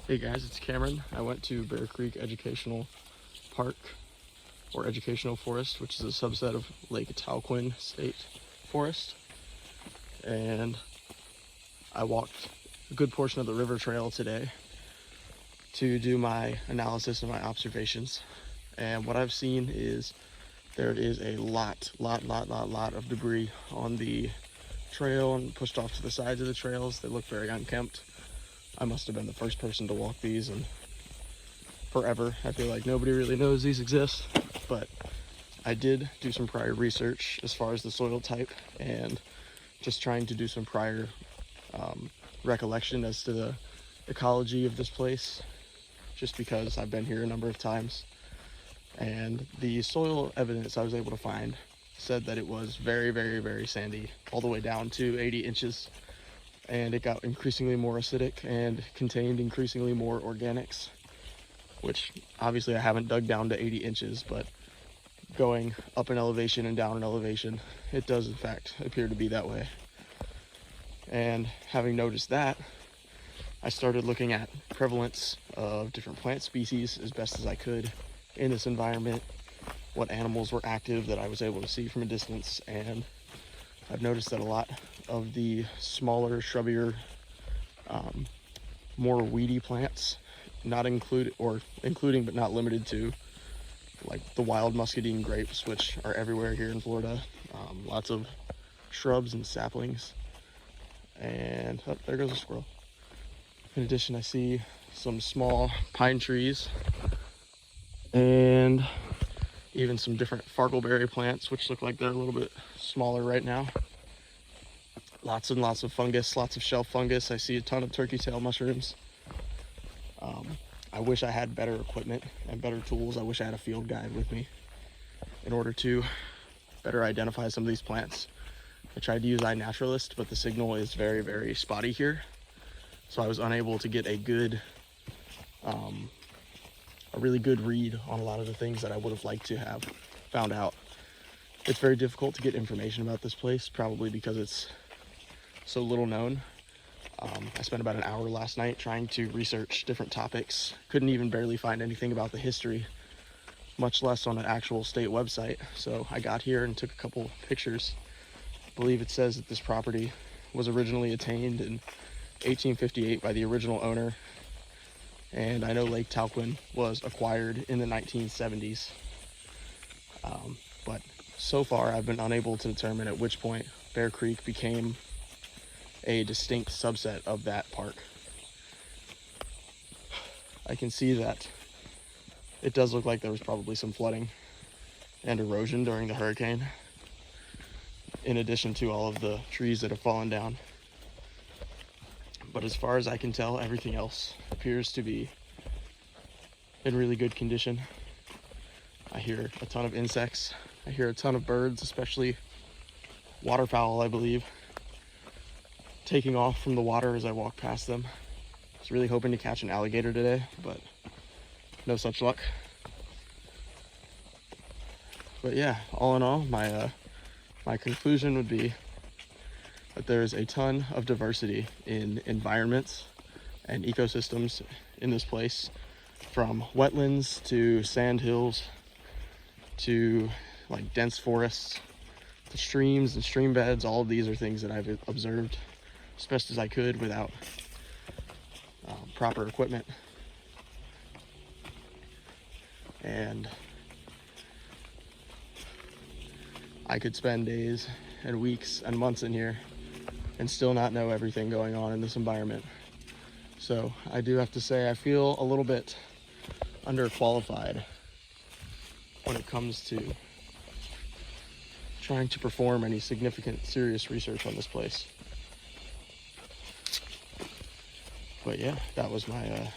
Hey guys, it's Cameron. I went to Bear Creek Educational Park, or Educational Forest, which is a subset of Lake Talquin State Forest. And I walked a good portion of the river trail today to do my analysis and my observations. And what I've seen is there is a lot of debris on the trail and pushed off to the sides of the trails. They look very unkempt. I must have been the first person to walk these in forever. I feel like nobody really knows these exist, but I did do some prior research as far as the soil type and just trying to do some prior recollection as to the ecology of this place, just because I've been here a number of times. And the soil evidence I was able to find said that it was very sandy, all the way down to 80 inches. And it got increasingly more acidic and contained increasingly more organics, which obviously I haven't dug down to 80 inches, but going up in elevation and down in elevation, it does in fact appear to be that way. And having noticed that, I started looking at prevalence of different plant species as best as I could in this environment, what animals were active that I was able to see from a distance, and I've noticed that a lot of the smaller, shrubbier, more weedy plants, including but not limited to, like the wild muscadine grapes, which are everywhere here in Florida. Lots of shrubs and saplings. And oh, there goes a squirrel. In addition, I see some small pine trees and even some different farkleberry plants, which look like they're a little bit smaller right now. Lots and lots of fungus, lots of shelf fungus. I see a ton of turkey tail mushrooms. I wish I had better equipment and better tools. I wish I had a field guide with me in order to better identify some of these plants. I tried to use iNaturalist, but the signal is very spotty here. So I was unable to get a really good read on a lot of the things that I would have liked to have found out. It's very difficult to get information about this place, probably because it's so little known. I spent about an hour last night trying to research different topics. Couldn't even barely find anything about the history, much less on an actual state website. So I got here and took a couple pictures. I believe it says that this property was originally attained in 1858 by the original owner. And I know Lake Talquin was acquired in the 1970s. But so far I've been unable to determine at which point Bear Creek became a distinct subset of that park. I can see that it does look like there was probably some flooding and erosion during the hurricane, in addition to all of the trees that have fallen down. But as far as I can tell, everything else appears to be in really good condition. I hear a ton of insects. I hear a ton of birds, especially waterfowl, I believe, taking off from the water as I walk past them. I was really hoping to catch an alligator today, but no such luck. But yeah, all in all, my conclusion would be that there is a ton of diversity in environments and ecosystems in this place, from wetlands to sand hills to like dense forests to streams and stream beds. All of these are things that I've observed as best as I could without proper equipment. And I could spend days and weeks and months in here and still not know everything going on in this environment. So I do have to say I feel a little bit underqualified when it comes to trying to perform any significant, serious research on this place. But yeah, that was my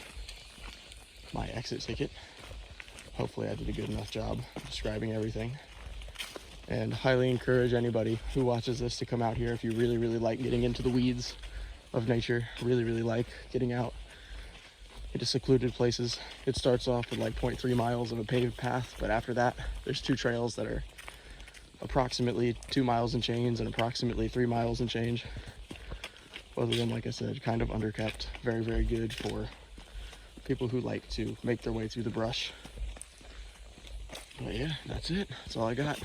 my exit ticket. Hopefully I did a good enough job describing everything. And highly encourage anybody who watches this to come out here if you really like getting into the weeds of nature, really like getting out into secluded places. It starts off with like 0.3 miles of a paved path, but after that, there's two trails that are approximately 2 miles and change and approximately 3 miles and change. Both of them, like I said, kind of underkept. Very good for people who like to make their way through the brush. But yeah, that's it. That's all I got.